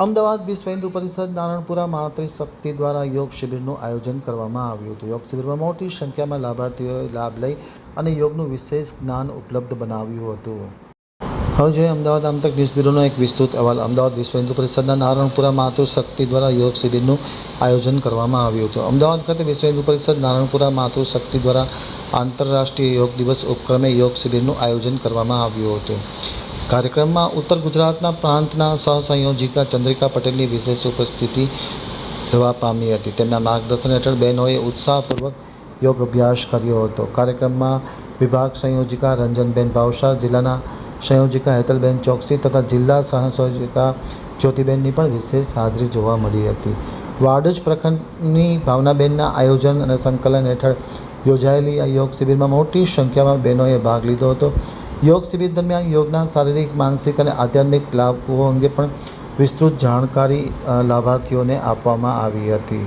અમદાવાદ વિશ્વ હિન્દુ પરિષદ નારણપુરા માતૃશક્તિ દ્વારા યોગ શિબિરનું આયોજન કરવામાં આવ્યું હતું। યોગ શિબિરમાં મોટી સંખ્યામાં લાભાર્થીઓએ લાભ લઈ અને યોગનું વિશેષ જ્ઞાન ઉપલબ્ધ બનાવ્યું હતું। હવે જોઈએ અમદાવાદ આમતક ન્યૂઝ બ્યુરોનો એક વિસ્તૃત અહેવાલ। અમદાવાદ વિશ્વ હિન્દુ પરિષદના નારણપુરા માતૃશક્તિ દ્વારા યોગ શિબિરનું આયોજન કરવામાં આવ્યું હતું। અમદાવાદ ખાતે વિશ્વ હિન્દુ પરિષદ નારણપુરા માતૃશક્તિ દ્વારા આંતરરાષ્ટ્રીય યોગ દિવસ ઉપક્રમે યોગ શિબિરનું આયોજન કરવામાં આવ્યું હતું। કાર્યક્રમમાં ઉત્તર ગુજરાતના પ્રાંતના સહસંયોજિકા ચંદ્રિકા પટેલની વિશેષ ઉપસ્થિતિ રહેવા પામી હતી। તેમના માર્ગદર્શન હેઠળ બહેનોએ ઉત્સાહપૂર્વક યોગ અભ્યાસ કર્યો હતો। કાર્યક્રમમાં વિભાગ સંયોજિકા રંજનબેન ભાવસાર, જિલ્લાના સંયોજિકા હેતલબેન ચોકસી તથા જિલ્લા સહસંયોજિકા જ્યોતિબેનની પણ વિશેષ હાજરી જોવા મળી હતી। વાડજ પ્રખંડની ભાવનાબેનના આયોજન અને સંકલન હેઠળ યોજાયેલી આ યોગ શિબિરમાં મોટી સંખ્યામાં બહેનોએ ભાગ લીધો હતો। યોગ શિબિર દરમિયાન યોગના શારીરિક, માનસિક અને આધ્યાત્મિક લાભો અંગે પણ વિસ્તૃત જાણકારી લાભાર્થીઓને આપવામાં આવી હતી।